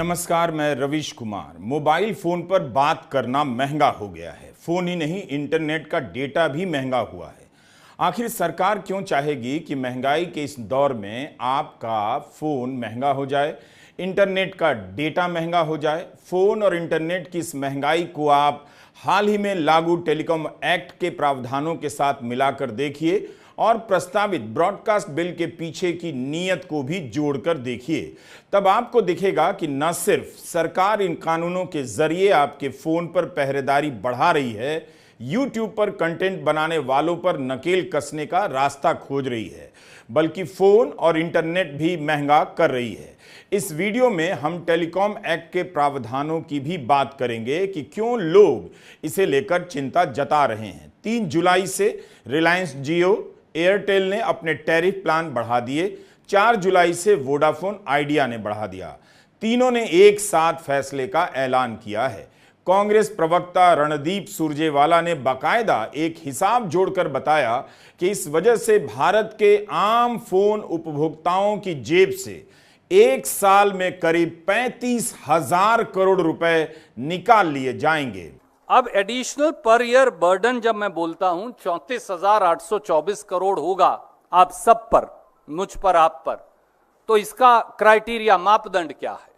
नमस्कार, मैं Ravish Kumar. Mobile phone पर बात करना महंगा हो गया है। फोन ही नहीं, इंटरनेट का डेटा भी महंगा हुआ है। आखिर सरकार क्यों चाहेगी कि महंगाई के इस दौर में आपका फोन महंगा हो जाए, इंटरनेट का डेटा महंगा हो जाए? फोन और इंटरनेट की इस महंगाई को आप हाल ही में लागू टेलीकॉम एक्ट के प्रावधानों के साथ मिलाकर देखिए और प्रस्तावित ब्रॉडकास्ट बिल के पीछे की नीयत को भी जोड़कर देखिए। तब आपको दिखेगा कि न सिर्फ सरकार इन कानूनों के जरिए आपके फोन पर पहरेदारी बढ़ा रही है, यूट्यूब पर कंटेंट बनाने वालों पर नकेल कसने का रास्ता खोज रही है, बल्कि फोन और इंटरनेट भी महंगा कर रही है। इस वीडियो में हम टेलीकॉम एक्ट के प्रावधानों की भी बात करेंगे कि क्यों लोग इसे लेकर चिंता जता रहे हैं। 3 जुलाई से रिलायंस जियो, एयरटेल ने अपने टैरिफ प्लान बढ़ा दिए। 4 जुलाई से वोडाफोन आइडिया ने बढ़ा दिया। तीनों ने एक साथ फैसले का ऐलान किया है। कांग्रेस प्रवक्ता रणदीप सुरजेवाला ने बाकायदा एक हिसाब जोड़कर बताया कि इस वजह से भारत के आम फोन उपभोक्ताओं की जेब से एक साल में करीब 35,000 करोड़ रुपए निकाल लिए जाएंगे। अब एडिशनल पर ईयर बर्डन जब मैं बोलता हूं 34,824 करोड़ होगा आप सब पर, मुझ पर, आप पर, तो इसका क्राइटेरिया, मापदंड क्या है?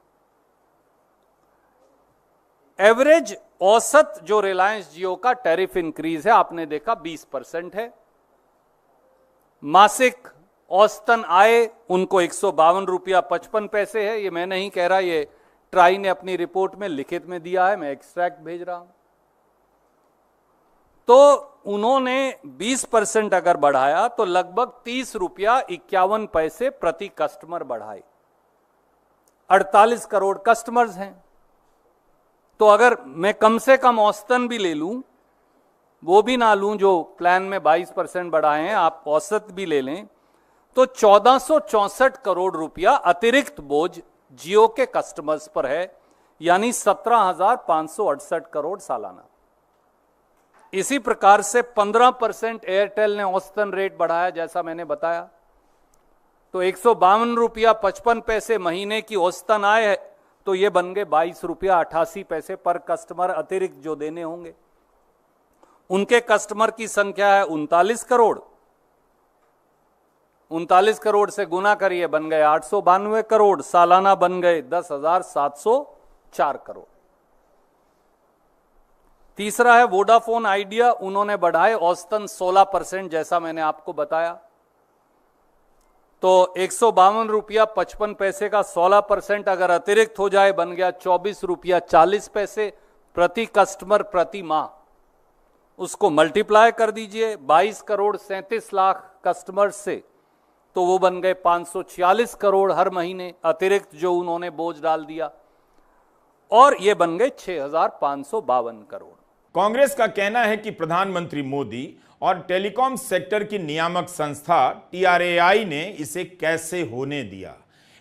एवरेज औसत जो रिलायंस जियो का टैरिफ इंक्रीज है आपने देखा 20% है। मासिक औसतन आय उनको 152 रुपया 55 पैसे है। ये मैं नहीं कह रहा, ये ट्राई ने अपनी रिपोर्ट में लिखित में दिया है, मैं एक्सट्रैक्ट भेज रहा हूं। तो उन्होंने 20% अगर बढ़ाया तो लगभग 30 रुपया 51 पैसे प्रति कस्टमर बढ़ाए। 48 करोड़ कस्टमर्स हैं। तो अगर मैं कम से कम औसतन भी ले लूं, वो भी ना लूं जो प्लान में 22% बढ़ाए हैं, आप औसत भी ले लें, तो 1464 करोड़ रुपया अतिरिक्त बोझ जियो के कस्टमर्स पर है, यानी 17,568 करोड़ सालाना। इसी प्रकार से 15% एयरटेल ने औसतन रेट बढ़ाया, जैसा मैंने बताया, तो 152 रुपया 55 पैसे महीने की औसतन आय है, तो ये बन गए 22 रुपया 88 पैसे पर कस्टमर अतिरिक्त जो देने होंगे। उनके कस्टमर की संख्या है 39 करोड़। 39 करोड़ से गुना करिए, बन गए 892 करोड़, सालाना बन गए 10,704 करोड़। तीसरा है वोडाफोन आइडिया, उन्होंने बढ़ाए औसतन 16%, जैसा मैंने आपको बताया, तो 152 रुपया 55 पैसे का 16% अगर अतिरिक्त हो जाए बन गया 24 रुपया 40 पैसे प्रति कस्टमर प्रति माह। उसको मल्टीप्लाई कर दीजिए 22 करोड़ 37 लाख कस्टमर से, तो वो बन गए 546 करोड़ हर महीने अतिरिक्त जो उन्होंने बोझ डाल दिया, और ये बन गए 6,552 करोड़। कांग्रेस का कहना है कि प्रधानमंत्री मोदी और टेलीकॉम सेक्टर की नियामक संस्था TRAI ने इसे कैसे होने दिया।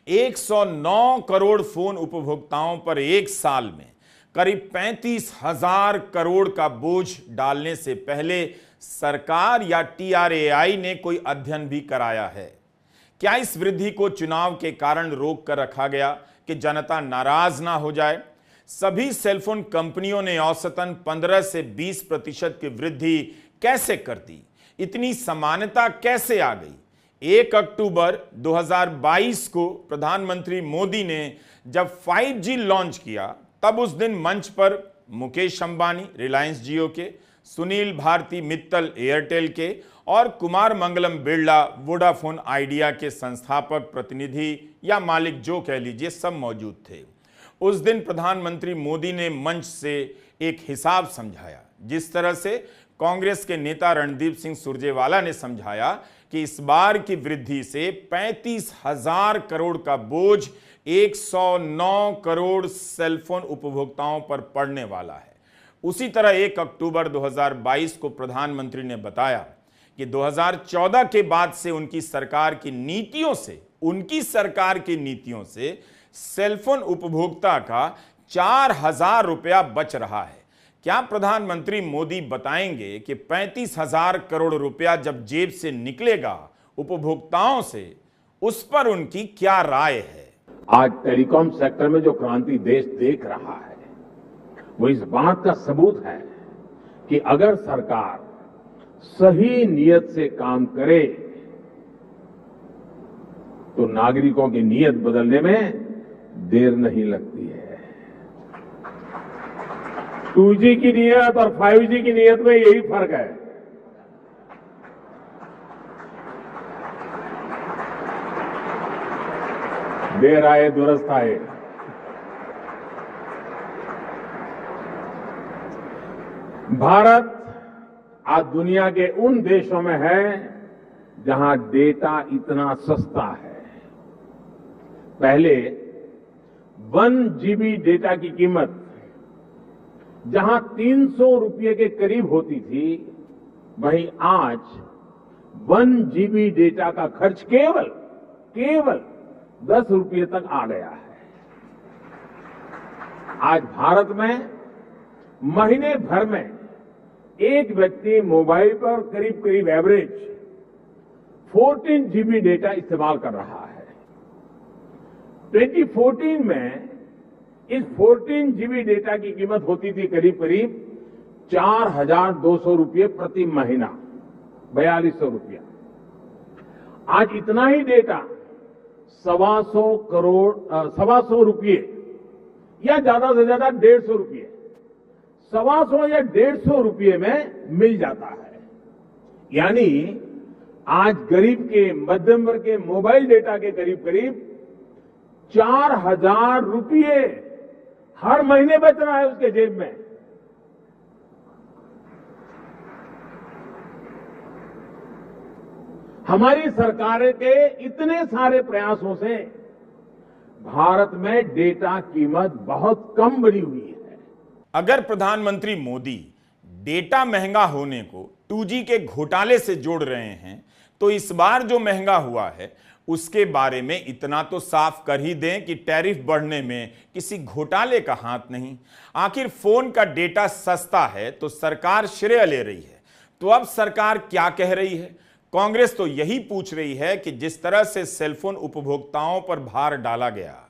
109 करोड़ फोन उपभोक्ताओं पर एक साल में करीब 35,000 करोड़ का बोझ डालने से पहले सरकार या TRAI ने कोई अध्ययन भी कराया है? क्या इस वृद्धि को चुनाव के कारण रोक कर रखा गया कि जनता नाराज ना हो जाए? सभी सेलफोन कंपनियों ने औसतन 15 से 20% की वृद्धि कैसे कर दी? इतनी समानता कैसे आ गई? 1 अक्टूबर 2022 को प्रधानमंत्री मोदी ने जब 5G लॉन्च किया, तब उस दिन मंच पर मुकेश अंबानी रिलायंस जियो के, सुनील भारती मित्तल एयरटेल के और कुमार मंगलम बिरला वोडाफोन आइडिया के संस्थापक, प्रतिनिधि या मालिक जो कह लीजिए, सब मौजूद थे। उस दिन प्रधानमंत्री मोदी ने मंच से एक हिसाब समझाया, जिस तरह से कांग्रेस के नेता रणदीप सिंह सुरजेवाला ने समझाया कि इस बार की वृद्धि से 35,000 करोड़ का बोझ 109 करोड़ सेलफोन उपभोक्ताओं पर पड़ने वाला है। उसी तरह 1 अक्टूबर 2022 को प्रधानमंत्री ने बताया कि 2014 के बाद से उनकी सरकार की नीतियों से सेलफोन उपभोक्ता का 4,000 रुपया बच रहा है। क्या प्रधानमंत्री मोदी बताएंगे कि 35,000 करोड़ रुपया जब जेब से निकलेगा उपभोक्ताओं से, उस पर उनकी क्या राय है? आज टेलीकॉम सेक्टर में जो क्रांति देश देख रहा है वो इस बात का सबूत है कि अगर सरकार सही नीयत से काम करे तो नागरिकों की नीयत बदलने में देर नहीं लगती है। 2G की नीयत और 5G की नीयत में यही फर्क है। देर आए दुरुस्त आए। भारत आज दुनिया के उन देशों में है जहां डेटा इतना सस्ता है। पहले 1 GB डेटा की कीमत जहां 300 रुपये के करीब होती थी, वहीं आज 1 GB डेटा का खर्च केवल 10 रुपये तक आ गया है। आज भारत में महीने भर में एक व्यक्ति मोबाइल पर करीब एवरेज 14 GB डेटा इस्तेमाल कर रहा है। 2014 में इस 14 GB डेटा की कीमत होती थी करीब 4,200 रुपये प्रति महीना, 4,200 रुपया। आज इतना ही डेटा 125 रुपये या ज्यादा से ज्यादा 150 रुपये, 125 या 150 रुपये में मिल जाता है। यानी आज गरीब के, मध्यम वर्ग के मोबाइल डेटा के करीब 4,000 रुपये हर महीने बच रहा है उसके जेब में। हमारी सरकार के इतने सारे प्रयासों से भारत में डेटा कीमत बहुत कम बढ़ी हुई है। अगर प्रधानमंत्री मोदी डेटा महंगा होने को 2G के घोटाले से जोड़ रहे हैं, तो इस बार जो महंगा हुआ है उसके बारे में इतना तो साफ कर ही दें कि टैरिफ बढ़ने में किसी घोटाले का हाथ नहीं। आखिर फोन का डेटा सस्ता है तो सरकार श्रेय ले रही है, तो अब सरकार क्या कह रही है? कांग्रेस तो यही पूछ रही है कि जिस तरह से सेलफोन उपभोक्ताओं पर भार डाला गया,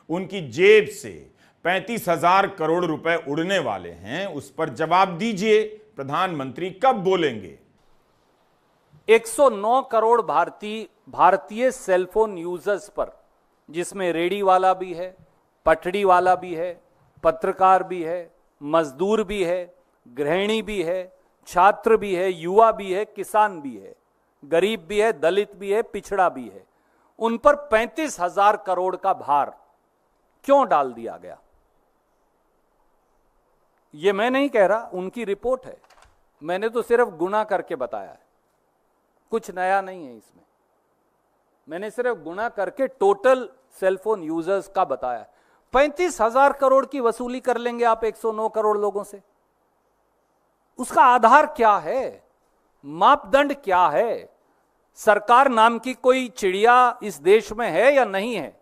उनकी जेब से 35,000 करोड़ रुपए उड़ने वाले हैं, उस पर जवाब दीजिए। प्रधानमंत्री कब बोलेंगे? 109 करोड़ भारतीय सेलफोन यूजर्स पर, जिसमें रेडी वाला भी है, पटड़ी वाला भी है, पत्रकार भी है, मजदूर भी है, गृहिणी भी है, छात्र भी है, युवा भी है, किसान भी है, गरीब भी है, दलित भी है, पिछड़ा भी है, उन पर 35,000 करोड़ का भार क्यों डाल दिया गया? यह मैं नहीं कह रहा, उनकी रिपोर्ट है। मैंने तो सिर्फ गुणा करके बताया है, कुछ नया नहीं है इसमें। मैंने सिर्फ गुणा करके टोटल सेलफोन यूजर्स का बताया है। 35,000 करोड़ की वसूली कर लेंगे आप 109 करोड़ लोगों से? उसका आधार क्या है? मापदंड क्या है? सरकार नाम की कोई चिड़िया इस देश में है या नहीं है,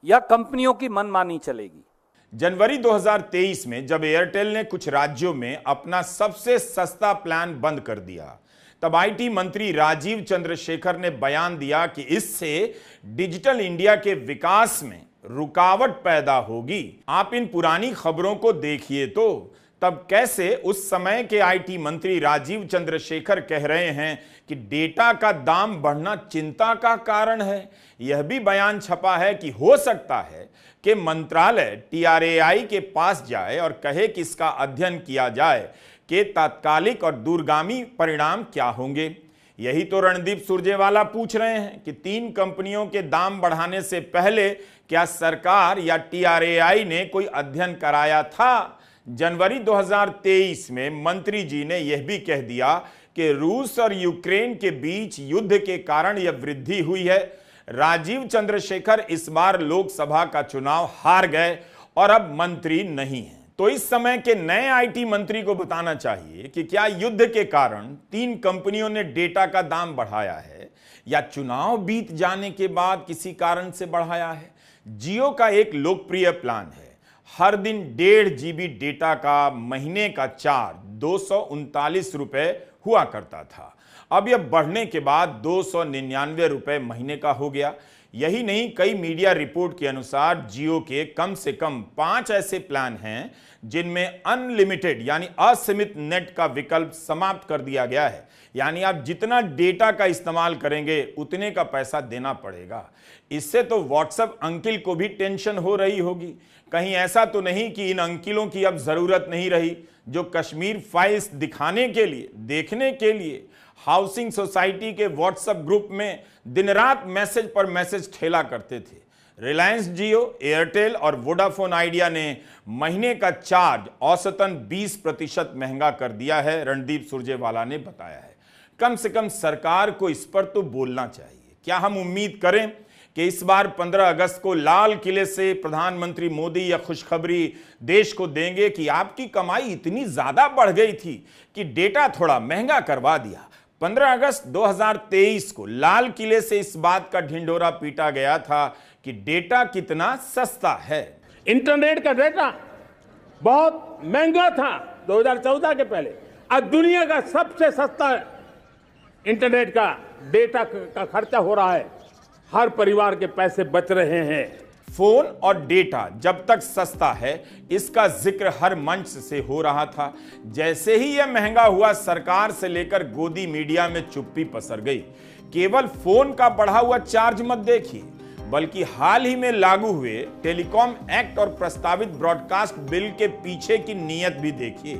या कंपनियों की मनमानी चलेगी? जनवरी 2023 में जब एयरटेल ने कुछ राज्यों में अपना सबसे सस्ता प्लान बंद कर दिया, तब आईटी मंत्री राजीव चंद्रशेखर ने बयान दिया कि इससे डिजिटल इंडिया के विकास में रुकावट पैदा होगी। आप इन पुरानी खबरों को देखिए तो तब कैसे उस समय के आईटी मंत्री राजीव चंद्रशेखर कह रहे हैं कि डेटा का दाम बढ़ना चिंता का कारण है। यह भी बयान छपा है कि हो सकता है कि मंत्रालय TRAI के पास जाए और कहे कि इसका अध्ययन किया जाए कि तात्कालिक और दूरगामी परिणाम क्या होंगे। यही तो रणदीप सुरजेवाला पूछ रहे हैं कि 3 कंपनियों के दाम बढ़ाने से पहले क्या सरकार या TRAI ने कोई अध्ययन कराया था? जनवरी 2023 में मंत्री जी ने यह भी कह दिया कि रूस और यूक्रेन के बीच युद्ध के कारण यह वृद्धि हुई है। राजीव चंद्रशेखर इस बार लोकसभा का चुनाव हार गए और अब मंत्री नहीं हैं। तो इस समय के नए आईटी मंत्री को बताना चाहिए कि क्या युद्ध के कारण 3 कंपनियों ने डेटा का दाम बढ़ाया है या चुनाव बीत जाने के बाद किसी कारण से बढ़ाया है। जियो का एक लोकप्रिय प्लान है, हर दिन 1.5 GB डेटा का, महीने का चार्ज 239 रुपए हुआ करता था। अब यह बढ़ने के बाद 299 रुपए महीने का हो गया। यही नहीं, कई मीडिया रिपोर्ट के अनुसार जियो के कम से कम 5 ऐसे प्लान हैं जिनमें अनलिमिटेड यानी असीमित नेट का विकल्प समाप्त कर दिया गया है। यानी आप जितना डेटा का इस्तेमाल करेंगे उतने का पैसा देना पड़ेगा। इससे तो व्हाट्सएप अंकिल को भी टेंशन हो रही होगी। कहीं ऐसा तो नहीं कि इन अंकिलों की अब जरूरत नहीं रही जो कश्मीर फाइल्स दिखाने के लिए, देखने के लिए हाउसिंग सोसाइटी के व्हाट्सएप ग्रुप में दिन रात मैसेज पर मैसेज ठेला करते थे। रिलायंस जियो, एयरटेल और वोडाफोन आइडिया ने महीने का चार्ज औसतन 20% महंगा कर दिया है, रणदीप सुरजेवाला ने बताया है। कम से कम सरकार को इस पर तो बोलना चाहिए। क्या हम उम्मीद करें कि इस बार 15 अगस्त को लाल किले से प्रधानमंत्री मोदी यह खुशखबरी देश को देंगे कि आपकी कमाई इतनी ज्यादा बढ़ गई थी कि डेटा थोड़ा महंगा करवा दिया? 15 अगस्त 2023 को लाल किले से इस बात का ढिंढोरा पीटा गया था कि डेटा कितना सस्ता है। इंटरनेट का डेटा बहुत महंगा था 2014 के पहले। आज दुनिया का सबसे सस्ता इंटरनेट का डेटा का खर्चा हो रहा है। हर परिवार के पैसे बच रहे हैं। फोन और डेटा जब तक सस्ता है इसका जिक्र हर मंच से हो रहा था। जैसे ही यह महंगा हुआ, सरकार से लेकर गोदी मीडिया में चुप्पी पसर गई। केवल फोन का बढ़ा हुआ चार्ज मत देखिए, बल्कि हाल ही में लागू हुए टेलीकॉम एक्ट और प्रस्तावित ब्रॉडकास्ट बिल के पीछे की नीयत भी देखिए।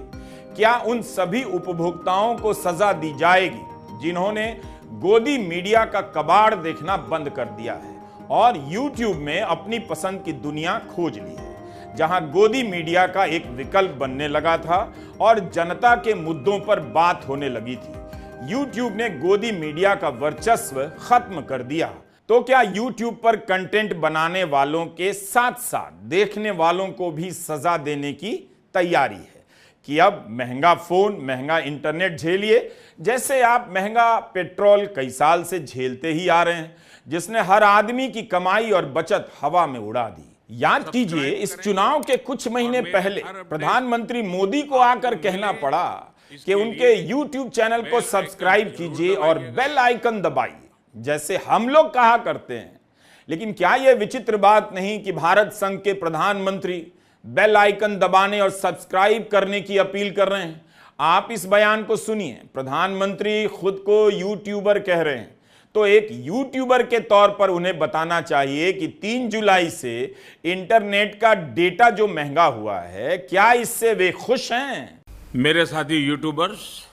क्या उन सभी उपभोक्ताओं को सजा दी जाएगी जिन्होंने गोदी मीडिया का कबाड़ देखना बंद कर दिया है और YouTube में अपनी पसंद की दुनिया खोज ली है, जहां गोदी मीडिया का एक विकल्प बनने लगा था और जनता के मुद्दों पर बात होने लगी थी। YouTube ने गोदी मीडिया का वर्चस्व खत्म कर दिया। तो क्या YouTube पर कंटेंट बनाने वालों के साथ साथ देखने वालों को भी सजा देने की तैयारी है कि अब महंगा फोन, महंगा इंटरनेट झेलिए, जैसे आप महंगा पेट्रोल कई साल से झेलते ही आ रहे हैं, जिसने हर आदमी की कमाई और बचत हवा में उड़ा दी। याद कीजिए, इस चुनाव के कुछ महीने पहले प्रधानमंत्री मोदी को आकर कहना पड़ा कि उनके YouTube चैनल को सब्सक्राइब कीजिए और बेल आइकन दबाइए, जैसे हम लोग कहा करते हैं। लेकिन क्या यह विचित्र बात नहीं कि भारत संघ के प्रधानमंत्री बेल आइकन दबाने और सब्सक्राइब करने की अपील कर रहे हैं? आप इस बयान को सुनिए। प्रधानमंत्री खुद को यूट्यूबर कह रहे हैं, तो एक यूट्यूबर के तौर पर उन्हें बताना चाहिए कि 3 जुलाई से इंटरनेट का डेटा जो महंगा हुआ है, क्या इससे वे खुश हैं? मेरे साथी यूट्यूबर्स,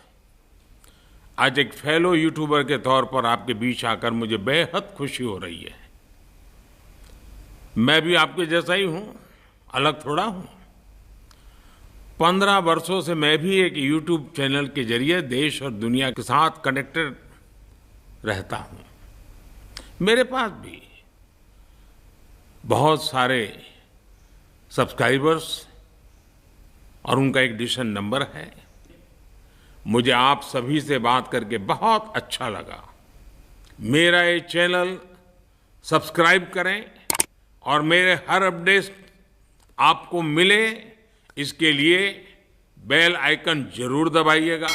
आज एक फेलो यूट्यूबर के तौर पर आपके बीच आकर मुझे बेहद खुशी हो रही है। मैं भी आपके जैसा ही हूं, अलग थोड़ा हूं। 15 वर्षों से मैं भी एक यूट्यूब चैनल के जरिए देश और दुनिया के साथ कनेक्टेड रहता हूं। मेरे पास भी बहुत सारे सब्सक्राइबर्स और उनका एक डिसीजन नंबर है। मुझे आप सभी से बात करके बहुत अच्छा लगा। मेरा ये चैनल सब्सक्राइब करें और मेरे हर अपडेट आपको मिले, इसके लिए बेल आइकन जरूर दबाइएगा।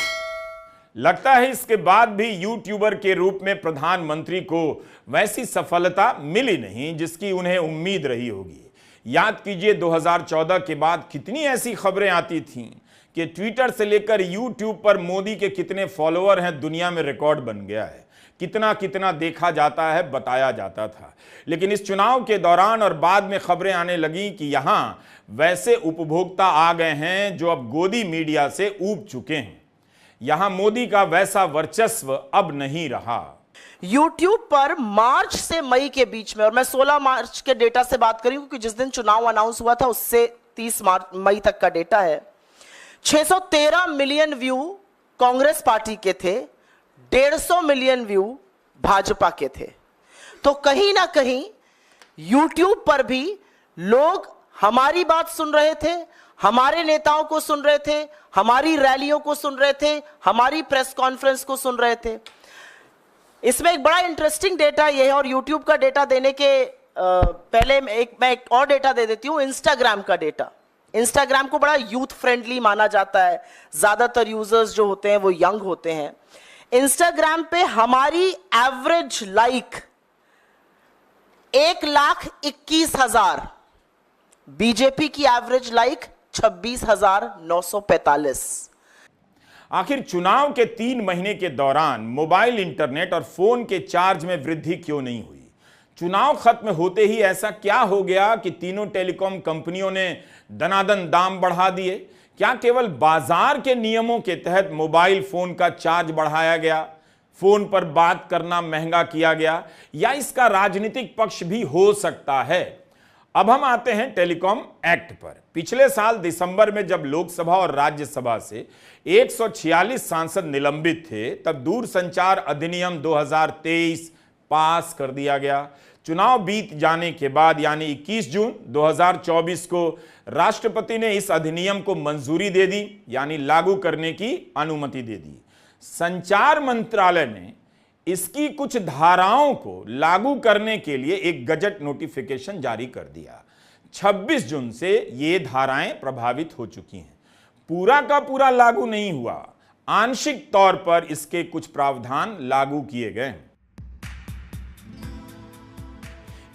लगता है इसके बाद भी यूट्यूबर के रूप में प्रधानमंत्री को वैसी सफलता मिली नहीं जिसकी उन्हें उम्मीद रही होगी। याद कीजिए 2014 के बाद कितनी ऐसी खबरें आती थीं कि ट्विटर से लेकर यूट्यूब पर मोदी के कितने फॉलोअर हैं दुनिया में रिकॉर्ड बन गया है, कितना कितना देखा जाता है बताया जाता था। लेकिन इस चुनाव के दौरान और बाद में खबरें आने लगी कि यहां वैसे उपभोक्ता आ गए हैं जो अब गोदी मीडिया से ऊब चुके हैं। यहां मोदी का वैसा वर्चस्व अब नहीं रहा। YouTube पर मार्च से मई के बीच में, और मैं 16 मार्च के डेटा से बात करी क्योंकि जिस दिन चुनाव अनाउंस हुआ था उससे 30 मई तक का डेटा है, 613 मिलियन व्यू कांग्रेस पार्टी के थे, 150 मिलियन व्यू भाजपा के थे। तो कहीं ना कहीं YouTube पर भी लोग हमारी बात सुन रहे थे, हमारे नेताओं को सुन रहे थे, हमारी रैलियों को सुन रहे थे, हमारी प्रेस कॉन्फ्रेंस को सुन रहे थे। इसमें एक बड़ा इंटरेस्टिंग डेटा यह है, और YouTube का डेटा देने के पहले मैं एक और डेटा दे देती हूं, इंस्टाग्राम का डेटा। इंस्टाग्राम को बड़ा यूथ फ्रेंडली माना जाता है, ज्यादातर यूजर्स जो होते हैं वो यंग होते हैं। इंस्टाग्राम पे हमारी एवरेज लाइक 1,21,000, बीजेपी की एवरेज लाइक 26,945। आखिर चुनाव के 3 महीने के दौरान मोबाइल, इंटरनेट और फोन के चार्ज में वृद्धि क्यों नहीं हुई? चुनाव खत्म होते ही ऐसा क्या हो गया कि तीनों टेलीकॉम कंपनियों ने दनादन दाम बढ़ा दिए? क्या केवल बाजार के नियमों के तहत मोबाइल फोन का चार्ज बढ़ाया गया, फोन पर बात करना महंगा किया गया, या इसका राजनीतिक पक्ष भी हो सकता है? अब हम आते हैं टेलीकॉम एक्ट पर। पिछले साल दिसंबर में जब लोकसभा और राज्यसभा से 146 सांसद निलंबित थे, तब दूरसंचार अधिनियम 2023 पास कर दिया गया। चुनाव बीत जाने के बाद यानी 21 जून 2024 को राष्ट्रपति ने इस अधिनियम को मंजूरी दे दी, यानी लागू करने की अनुमति दे दी। संचार मंत्रालय ने इसकी कुछ धाराओं को लागू करने के लिए एक गजट नोटिफिकेशन जारी कर दिया। 26 जून से ये धाराएं प्रभावित हो चुकी हैं। पूरा का पूरा लागू नहीं हुआ, आंशिक तौर पर इसके कुछ प्रावधान लागू किए गए।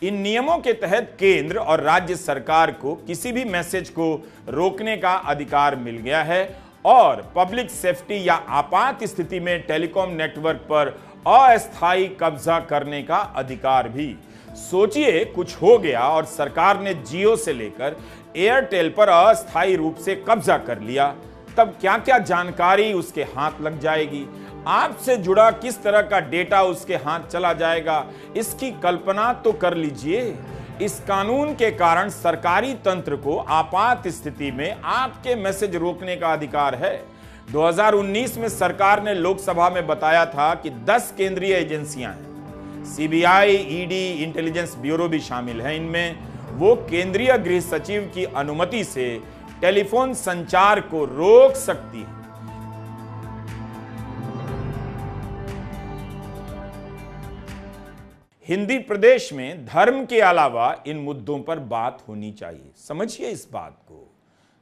इन नियमों के तहत केंद्र और राज्य सरकार को किसी भी मैसेज को रोकने का अधिकार मिल गया है और पब्लिक सेफ्टी या आपात स्थिति में टेलीकॉम नेटवर्क पर अस्थायी कब्जा करने का अधिकार भी। सोचिए, कुछ हो गया और सरकार ने जियो से लेकर एयरटेल पर अस्थायी रूप से कब्जा कर लिया, तब क्या क्या जानकारी उसके हाथ लग जाएगी, आपसे जुड़ा किस तरह का डेटा उसके हाथ चला जाएगा, इसकी कल्पना तो कर लीजिए। इस कानून के कारण सरकारी तंत्र को आपात स्थिति में आपके मैसेज रोकने का अधिकार है। 2019 में सरकार ने लोकसभा में बताया था कि 10 केंद्रीय एजेंसियां हैं, सीबीआई, ईडी, इंटेलिजेंस ब्यूरो भी शामिल है। इनमें वो केंद्रीय गृह सचिव की अनुमति से टेलीफोन संचार को रोक सकती है। हिंदी प्रदेश में धर्म के अलावा इन मुद्दों पर बात होनी चाहिए। समझिए इस बात को।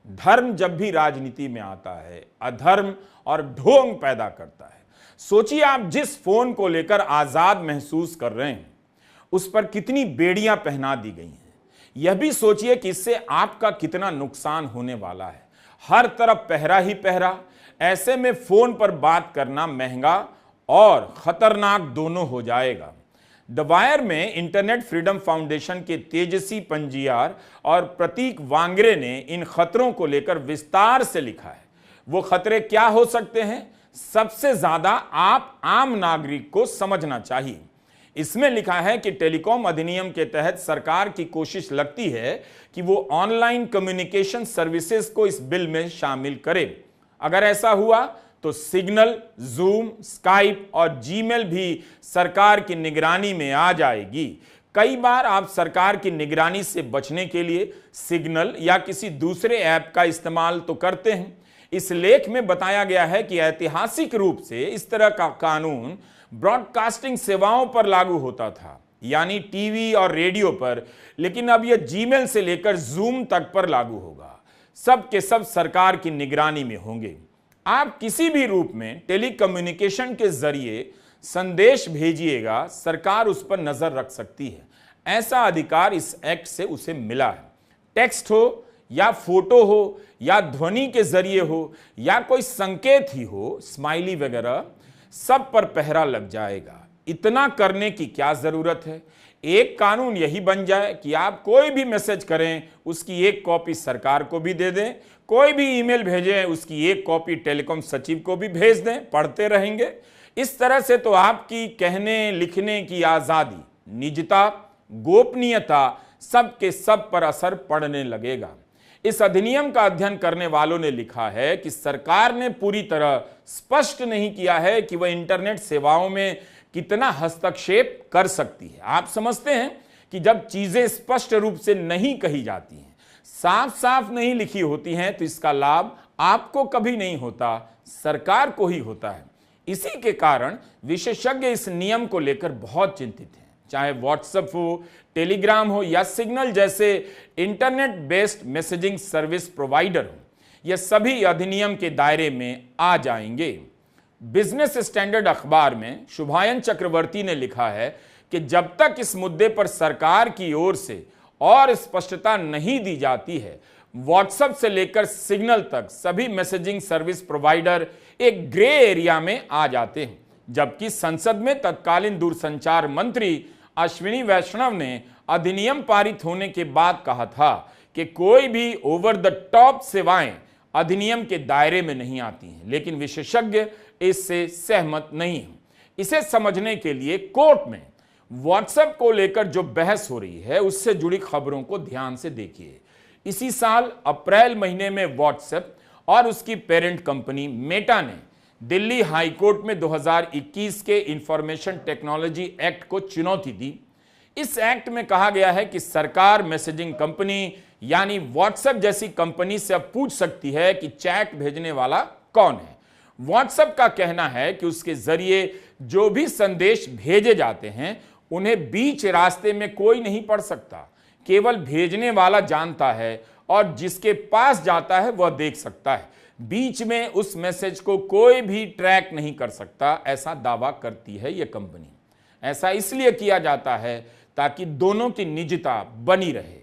धर्म जब भी राजनीति में आता है, अधर्म और ढोंग पैदा करता है। सोचिए, आप जिस फोन को लेकर आजाद महसूस कर रहे हैं, उस पर कितनी बेड़ियां पहना दी गई हैं। यह भी सोचिए कि इससे आपका कितना नुकसान होने वाला है। हर तरफ पहरा ही पहरा। ऐसे में फोन पर बात करना महंगा और खतरनाक दोनों हो जाएगा। द वायर में इंटरनेट फ्रीडम फाउंडेशन के तेजस्वी पंजियार और प्रतीक वांगरे ने इन खतरों को लेकर विस्तार से लिखा है। वो खतरे क्या हो सकते हैं, सबसे ज्यादा आप आम नागरिक को समझना चाहिए। इसमें लिखा है कि टेलीकॉम अधिनियम के तहत सरकार की कोशिश लगती है कि वो ऑनलाइन कम्युनिकेशन सर्विसेज को इस बिल में शामिल करे। अगर ऐसा हुआ तो सिग्नल, जूम, स्काइप और जीमेल भी सरकार की निगरानी में आ जाएगी। कई बार आप सरकार की निगरानी से बचने के लिए सिग्नल या किसी दूसरे ऐप का इस्तेमाल तो करते हैं। इस लेख में बताया गया है कि ऐतिहासिक रूप से इस तरह का कानून ब्रॉडकास्टिंग सेवाओं पर लागू होता था, यानी टीवी और रेडियो पर, लेकिन अब यह जीमेल से लेकर जूम तक पर लागू होगा। सब के सब सरकार की निगरानी में होंगे। आप किसी भी रूप में टेलीकम्युनिकेशन के जरिए संदेश भेजिएगा, सरकार उस पर नजर रख सकती है। ऐसा अधिकार इस एक्ट से उसे मिला है। टेक्स्ट हो या फोटो हो या ध्वनि के जरिए हो या कोई संकेत ही हो, स्माइली वगैरह, सब पर पहरा लग जाएगा। इतना करने की क्या जरूरत है? एक कानून यही बन जाए कि आप कोई भी मैसेज करें, उसकी एक कॉपी सरकार को भी दे दें, कोई भी ईमेल भेजें, उसकी एक कॉपी टेलीकॉम सचिव को भी भेज दें, पढ़ते रहेंगे। इस तरह से तो आपकी कहने लिखने की आजादी, निजता, गोपनीयता सब के सब पर असर पड़ने लगेगा। इस अधिनियम का अध्ययन करने वालों ने लिखा है कि सरकार ने पूरी तरह स्पष्ट नहीं किया है कि वह इंटरनेट सेवाओं में कितना हस्तक्षेप कर सकती है। आप समझते हैं कि जब चीजें स्पष्ट रूप से नहीं कही जाती हैं, साफ साफ नहीं लिखी होती हैं, तो इसका लाभ आपको कभी नहीं होता, सरकार को ही होता है। इसी के कारण विशेषज्ञ इस नियम को लेकर बहुत चिंतित हैं। चाहे व्हाट्सएप हो, टेलीग्राम हो या सिग्नल जैसे internet based messaging service provider हो, यह सभी अधिनियम के दायरे में आ जाएंगे। बिजनेस स्टैंडर्ड अखबार में शुभायन चक्रवर्ती ने लिखा है कि जब तक इस मुद्दे पर सरकार की ओर से और स्पष्टता नहीं दी जाती है, व्हाट्सएप से लेकर सिग्नल तक सभी मैसेजिंग सर्विस प्रोवाइडर एक ग्रे एरिया में आ जाते हैं। जबकि संसद में तत्कालीन दूरसंचार मंत्री अश्विनी वैष्णव ने अधिनियम पारित होने के बाद कहा था कि कोई भी ओवर द टॉप सेवाएं अधिनियम के दायरे में नहीं आती हैं, लेकिन विशेषज्ञ इससे सहमत नहीं हैं। इसे समझने के लिए कोर्ट में व्हाट्सएप को लेकर जो बहस हो रही है उससे जुड़ी खबरों को ध्यान से देखिए। इसी साल अप्रैल महीने में व्हाट्सएप और उसकी पेरेंट कंपनी मेटा ने दिल्ली हाई कोर्ट में 2021 के इंफॉर्मेशन टेक्नोलॉजी एक्ट को चुनौती दी। इस एक्ट में कहा गया है कि सरकार मैसेजिंग कंपनी यानी व्हाट्सएप जैसी कंपनी से अब पूछ सकती है कि चैट भेजने वाला कौन है। व्हाट्सएप का कहना है कि उसके जरिए जो भी संदेश भेजे जाते हैं उन्हें बीच रास्ते में कोई नहीं पढ़ सकता, केवल भेजने वाला जानता है और जिसके पास जाता है वह देख सकता है। बीच में उस मैसेज को कोई भी ट्रैक नहीं कर सकता, ऐसा दावा करती है यह कंपनी। ऐसा इसलिए किया जाता है ताकि दोनों की निजता बनी रहे।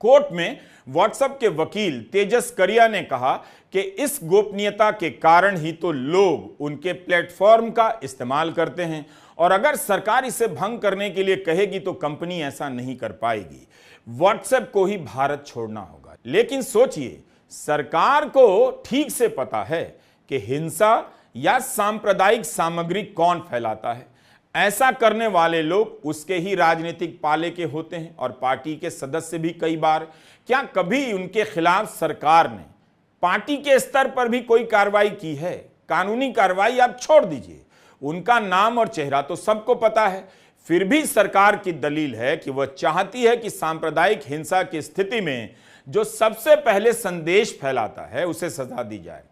कोर्ट में व्हाट्सएप के वकील तेजस करिया ने कहा कि इस गोपनीयता के कारण ही तो लोग उनके प्लेटफॉर्म का इस्तेमाल करते हैं और अगर सरकार इसे भंग करने के लिए कहेगी तो कंपनी ऐसा नहीं कर पाएगी। व्हाट्सएप को ही भारत छोड़ना होगा। लेकिन सोचिए, सरकार को ठीक से पता है कि हिंसा या सांप्रदायिक सामग्री कौन फैलाता है। ऐसा करने वाले लोग उसके ही राजनीतिक पाले के होते हैं और पार्टी के सदस्य भी कई बार। क्या कभी उनके खिलाफ सरकार ने पार्टी के स्तर पर भी कोई कार्रवाई की है? कानूनी कार्रवाई आप छोड़ दीजिए, उनका नाम और चेहरा तो सबको पता है। फिर भी सरकार की दलील है कि वह चाहती है कि सांप्रदायिक हिंसा की स्थिति में जो सबसे पहले संदेश फैलाता है उसे सजा दी जाए।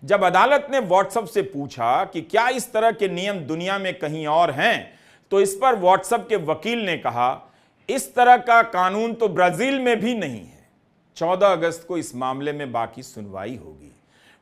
जब अदालत ने व्हाट्सएप से पूछा कि क्या इस तरह के नियम दुनिया में कहीं और हैं, तो इस पर व्हाट्सएप के वकील ने कहा, इस तरह का कानून तो ब्राजील में भी नहीं है। 14 अगस्त को इस मामले में बाकी सुनवाई होगी।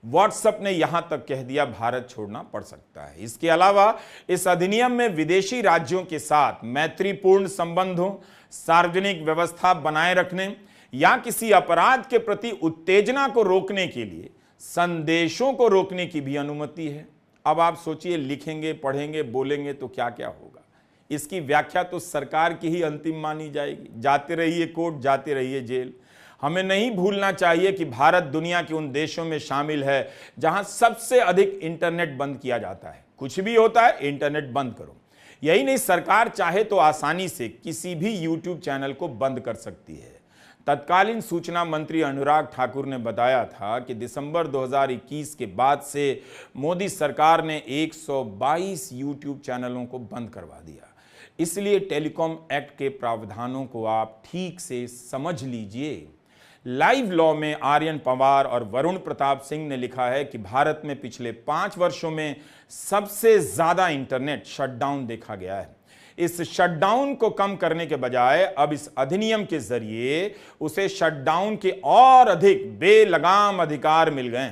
व्हाट्सएप ने यहां तक कह दिया भारत छोड़ना पड़ सकता है। इसके अलावा इस अधिनियम में विदेशी राज्यों के साथ मैत्रीपूर्ण संबंधों, सार्वजनिक व्यवस्था बनाए रखने या किसी अपराध के प्रति उत्तेजना को रोकने के लिए संदेशों को रोकने की भी अनुमति है। अब आप सोचिए, लिखेंगे, पढ़ेंगे, बोलेंगे तो क्या क्या होगा। इसकी व्याख्या तो सरकार की ही अंतिम मानी जाएगी। जाते रहिए कोर्ट, जाते रहिए जेल। हमें नहीं भूलना चाहिए कि भारत दुनिया के उन देशों में शामिल है जहां सबसे अधिक इंटरनेट बंद किया जाता है। कुछ भी होता है, इंटरनेट बंद करो। यही नहीं, सरकार चाहे तो आसानी से किसी भी यूट्यूब चैनल को बंद कर सकती है। तत्कालीन सूचना मंत्री अनुराग ठाकुर ने बताया था कि दिसंबर 2021 के बाद से मोदी सरकार ने 122 यूट्यूब चैनलों को बंद करवा दिया। इसलिए टेलीकॉम एक्ट के प्रावधानों को आप ठीक से समझ लीजिए। लाइव लॉ में आर्यन पवार और वरुण प्रताप सिंह ने लिखा है कि भारत में पिछले 5 वर्षों में सबसे ज्यादा इंटरनेट शटडाउन देखा गया है। इस शटडाउन को कम करने के बजाय अब इस अधिनियम के जरिए उसे शटडाउन के और अधिक बेलगाम अधिकार मिल गए।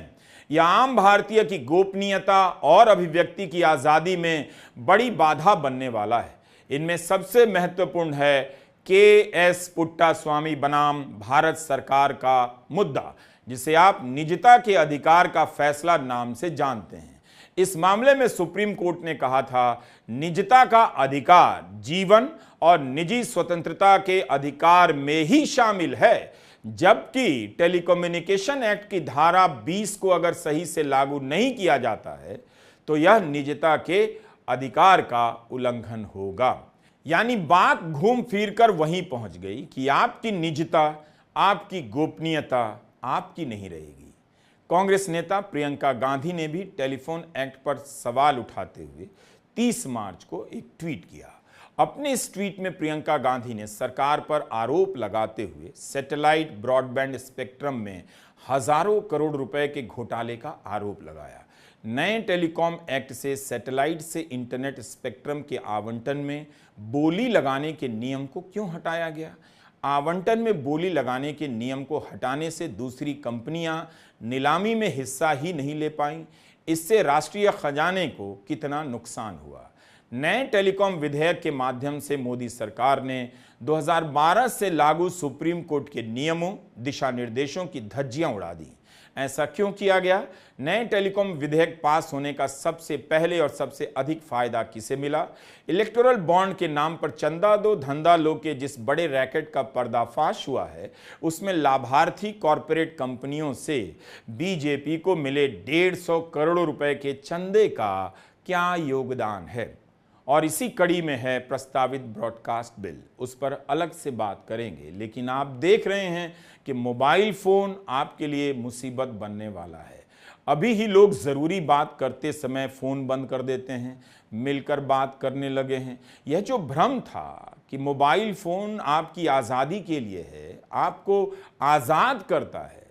यह आम भारतीय की गोपनीयता और अभिव्यक्ति की आजादी में बड़ी बाधा बनने वाला है। इनमें सबसे महत्वपूर्ण है के.एस. पुट्टास्वामी बनाम भारत सरकार का मुद्दा, जिसे आप निजता के अधिकार का फैसला नाम से जानते हैं। इस मामले में सुप्रीम कोर्ट ने कहा था, निजता का अधिकार जीवन और निजी स्वतंत्रता के अधिकार में ही शामिल है, जबकि टेलीकम्युनिकेशन एक्ट की धारा 20 को अगर सही से लागू नहीं किया जाता है तो यह निजता के अधिकार का उल्लंघन होगा। यानी बात घूम फिर कर वहीं पहुंच गई कि आपकी निजता, आपकी गोपनीयता आपकी नहीं रहेगी। कांग्रेस नेता प्रियंका गांधी ने भी टेलीफोन एक्ट पर सवाल उठाते हुए 30 मार्च को एक ट्वीट किया। अपने इस ट्वीट में प्रियंका गांधी ने सरकार पर आरोप लगाते हुए सैटेलाइट ब्रॉडबैंड स्पेक्ट्रम में हजारों करोड़ रुपए के घोटाले का आरोप लगाया। नए टेलीकॉम एक्ट से सैटेलाइट से इंटरनेट स्पेक्ट्रम के आवंटन में बोली लगाने के नियम को क्यों हटाया गया? आवंटन में बोली लगाने के नियम को हटाने से दूसरी कंपनियां नीलामी में हिस्सा ही नहीं ले पाईं। इससे राष्ट्रीय खजाने को कितना नुकसान हुआ। नए टेलीकॉम विधेयक के माध्यम से मोदी सरकार ने 2012 से लागू सुप्रीम कोर्ट के नियमों, दिशा निर्देशों की धज्जियां उड़ा दी। ऐसा क्यों किया गया? नए टेलीकॉम विधेयक पास होने का सबसे पहले और सबसे अधिक फायदा किसे मिला? इलेक्टोरल बॉन्ड के नाम पर चंदा दो धंधा लो के जिस बड़े रैकेट का पर्दाफाश हुआ है, उसमें लाभार्थी कॉरपोरेट कंपनियों से बीजेपी को मिले 150 करोड़ रुपए के चंदे का क्या योगदान है? और इसी कड़ी में है प्रस्तावित ब्रॉडकास्ट बिल। उस पर अलग से बात करेंगे, लेकिन आप देख रहे हैं कि मोबाइल फोन आपके लिए मुसीबत बनने वाला है। अभी ही लोग जरूरी बात करते समय फोन बंद कर देते हैं, मिलकर बात करने लगे हैं। यह जो भ्रम था कि मोबाइल फोन आपकी आज़ादी के लिए है, आपको आज़ाद करता है,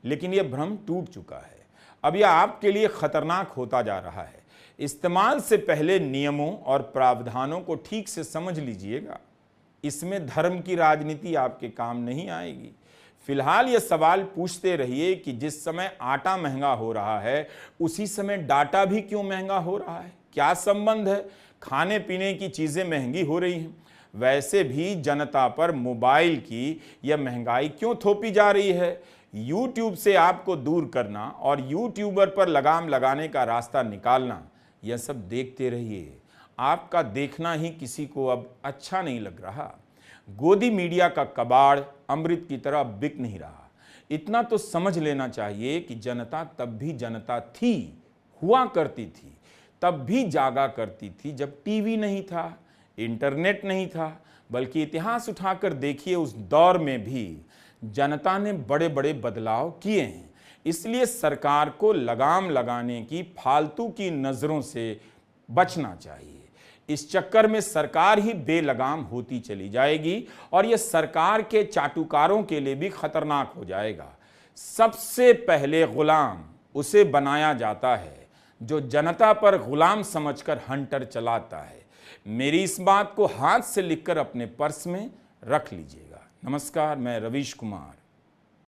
लेकिन यह भ्रम टूट चुका है। अब यह आपके लिए खतरनाक होता जा रहा है। इस्तेमाल से पहले नियमों और प्रावधानों को ठीक से समझ लीजिएगा। इसमें धर्म की राजनीति आपके काम नहीं आएगी। फिलहाल ये सवाल पूछते रहिए कि जिस समय आटा महंगा हो रहा है, उसी समय डाटा भी क्यों महंगा हो रहा है? क्या संबंध है? खाने पीने की चीजें महंगी हो रही हैं, वैसे भी जनता पर मोबाइल की यह महंगाई क्यों थोपी जा रही है? यूट्यूब से आपको दूर करना और यूट्यूबर पर लगाम लगाने का रास्ता निकालना, यह सब देखते रहिए। आपका देखना ही किसी को अब अच्छा नहीं लग रहा। गोदी मीडिया का कबाड़ अमृत की तरह बिक नहीं रहा। इतना तो समझ लेना चाहिए कि जनता तब भी जनता थी, हुआ करती थी, तब भी जागा करती थी जब टीवी नहीं था, इंटरनेट नहीं था। बल्कि इतिहास उठाकर देखिए, उस दौर में भी जनता ने बड़े बड़े बदलाव किए हैं। इसलिए सरकार को लगाम लगाने की फालतू की नजरों से बचना चाहिए। इस चक्कर में सरकार ही बेलगाम होती चली जाएगी और यह सरकार के चाटुकारों के लिए भी खतरनाक हो जाएगा। सबसे पहले गुलाम उसे बनाया जाता है जो जनता पर गुलाम समझकर हंटर चलाता है। मेरी इस बात को हाथ से लिखकर अपने पर्स में रख लीजिएगा। नमस्कार, मैं रवीश कुमार।